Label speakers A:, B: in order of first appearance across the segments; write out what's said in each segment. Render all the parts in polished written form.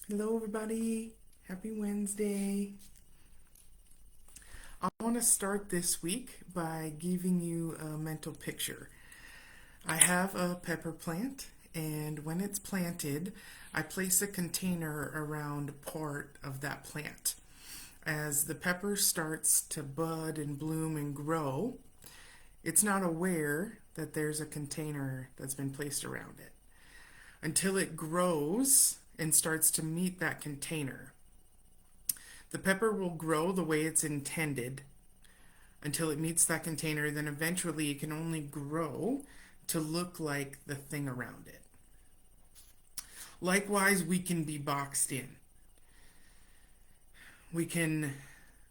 A: Hello, everybody. Happy Wednesday. I want to start this week by giving you a mental picture. I have a pepper plant, and when it's planted, I place a container around part of that plant. As the pepper starts to bud and bloom and grow, it's not aware that there's a container that's been placed around it until it grows and starts to meet that container. The pepper will grow the way it's intended until it meets that container, then eventually it can only grow to look like the thing around it. Likewise, we can be boxed in. We can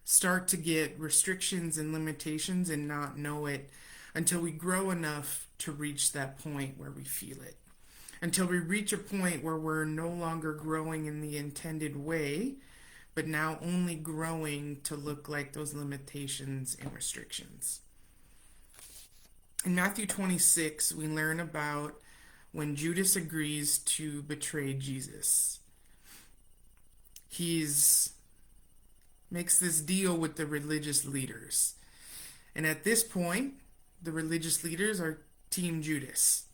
A: start to get restrictions and limitations and not know it until we grow enough to reach that point where we feel it. Until we reach a point where we're no longer growing in the intended way, but now only growing to look like those limitations and restrictions. In Matthew 26, we learn about when Judas agrees to betray Jesus. He's makes this deal with the religious leaders. And at this point, the religious leaders are Team Judas.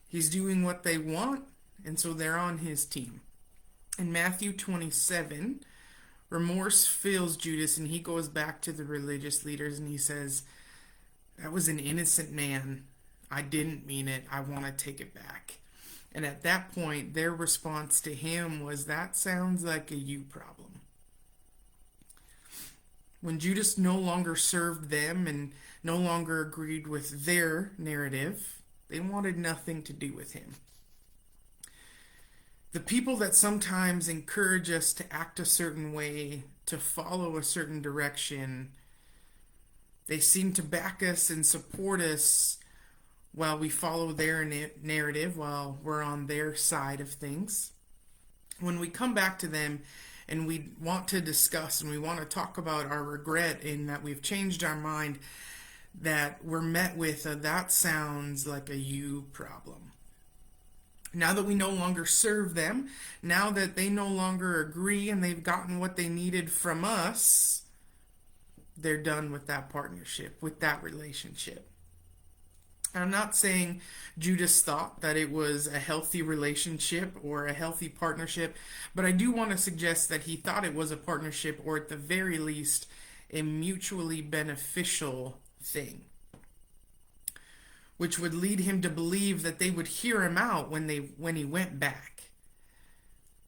A: He's doing what they want, and so they're on his team. In Matthew 27, remorse fills Judas, and he goes back to the religious leaders and he says, "That was an innocent man. I didn't mean it. I want to take it back." And at that point, their response to him was, "That sounds like a you problem." When Judas no longer served them and no longer agreed with their narrative, they wanted nothing to do with him. The people that sometimes encourage us to act a certain way, to follow a certain direction, they seem to back us and support us while we follow their narrative, while we're on their side of things. When we come back to them and we want to discuss and we want to talk about our regret in that we've changed our mind, that we're met with that sounds like a you problem. Now that we no longer serve them, now that they no longer agree and they've gotten what they needed from us, they're done with that partnership, with that relationship. I'm not saying Judas thought that it was a healthy relationship or a healthy partnership, but I do want to suggest that he thought it was a partnership, or at the very least, a mutually beneficial thing, which would lead him to believe that they would hear him out when he went back.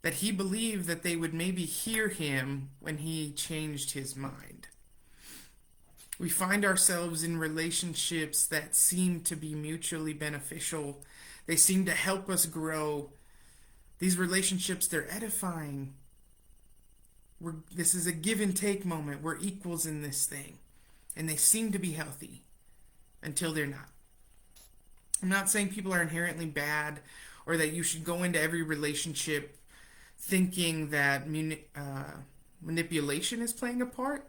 A: That he believed that they would maybe hear him when he changed his mind. We find ourselves in relationships that seem to be mutually beneficial. They seem to help us grow. These relationships, they're edifying. This is a give and take moment. We're equals in this thing. And they seem to be healthy until they're not. I'm not saying people are inherently bad or that you should go into every relationship thinking that manipulation is playing a part.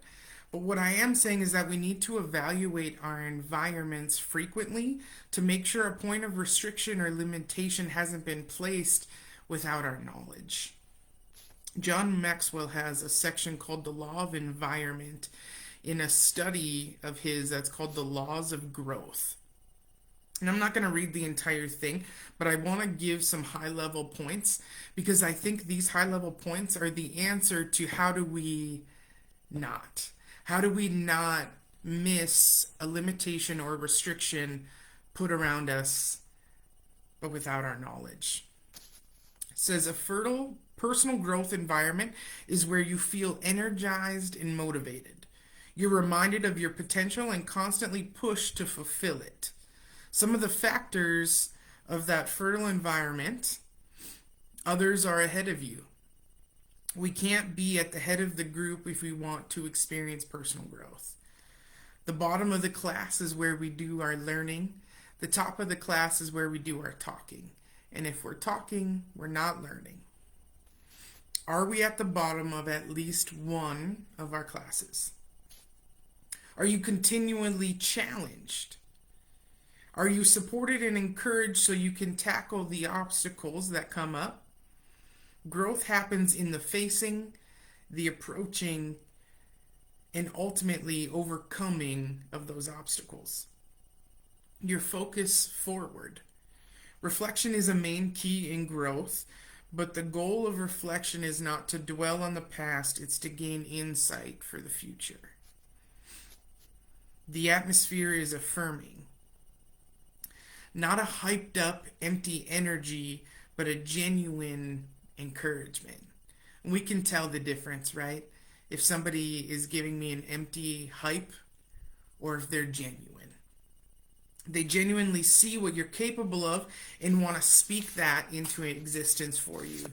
A: But what I am saying is that we need to evaluate our environments frequently to make sure a point of restriction or limitation hasn't been placed without our knowledge. John Maxwell has a section called The Law of Environment in a study of his that's called The Laws of Growth. And I'm not going to read the entire thing, but I want to give some high-level points because I think these high-level points are the answer to how do we not miss a limitation or restriction put around us, but without our knowledge. It says a fertile personal growth environment is where you feel energized and motivated. You're reminded of your potential and constantly pushed to fulfill it. Some of the factors of that fertile environment, others are ahead of you. We can't be at the head of the group if we want to experience personal growth. The bottom of the class is where we do our learning. The top of the class is where we do our talking. And if we're talking, we're not learning. Are we at the bottom of at least one of our classes? Are you continually challenged? Are you supported and encouraged so you can tackle the obstacles that come up? Growth happens in the facing, the approaching, and ultimately overcoming of those obstacles. Your focus forward. Reflection is a main key in growth, but the goal of reflection is not to dwell on the past, it's to gain insight for the future. The atmosphere is affirming. Not a hyped up, empty energy, but a genuine encouragement. And we can tell the difference, right? If somebody is giving me an empty hype or if they're genuine. They genuinely see what you're capable of and want to speak that into existence for you.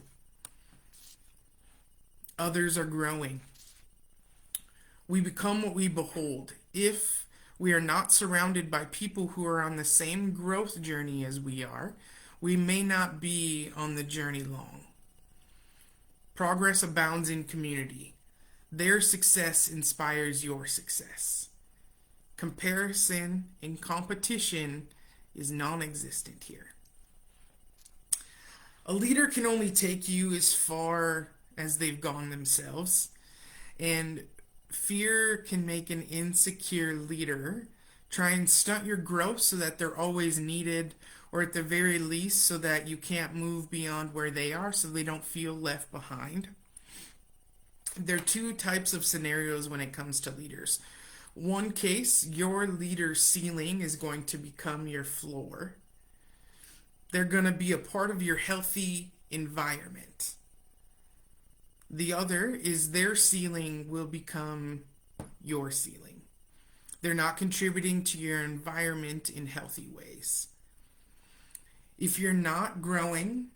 A: Others are growing. We become what we behold. If we are not surrounded by people who are on the same growth journey as we are, we may not be on the journey long. Progress abounds in community. Their success inspires your success. Comparison and competition is non-existent here. A leader can only take you as far as they've gone themselves, and fear can make an insecure leader try and stunt your growth so that they're always needed, or at the very least so that you can't move beyond where they are so they don't feel left behind. There are two types of scenarios when it comes to leaders. One case, your leader's ceiling is going to become your floor. They're going to be a part of your healthy environment. The other is their ceiling will become your ceiling. They're not contributing to your environment in healthy ways. If you're not growing,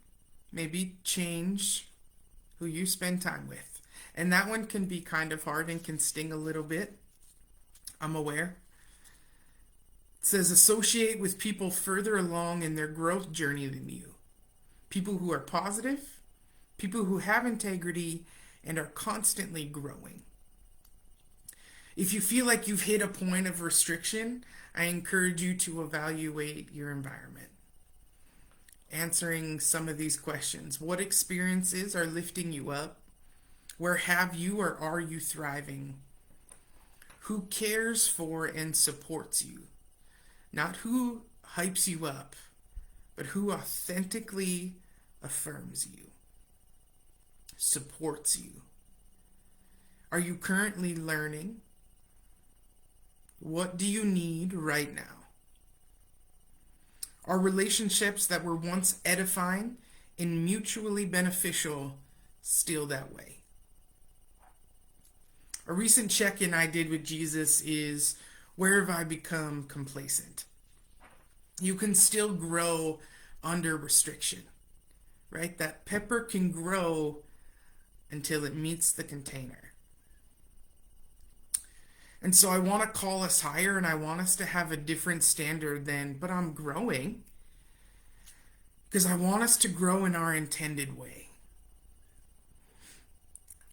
A: maybe change who you spend time with. And that one can be kind of hard and can sting a little bit. I'm aware. It says associate with people further along in their growth journey than you. People who are positive, people who have integrity, and are constantly growing. If you feel like you've hit a point of restriction, I encourage you to evaluate your environment. Answering some of these questions. What experiences are lifting you up? Where have you or are you thriving? Who cares for and supports you? Not who hypes you up, but who authentically affirms you, supports you. Are you currently learning? What do you need right now? Are relationships that were once edifying and mutually beneficial still that way? A recent check-in I did with Jesus is, where have I become complacent? You can still grow under restriction, right? That pepper can grow until it meets the container. And so I want to call us higher, and I want us to have a different standard than, but I'm growing. Because I want us to grow in our intended way.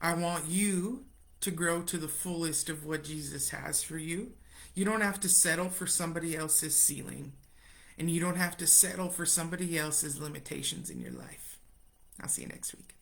A: I want you to grow to the fullest of what Jesus has for you. You don't have to settle for somebody else's ceiling, and you don't have to settle for somebody else's limitations in your life. I'll see you next week.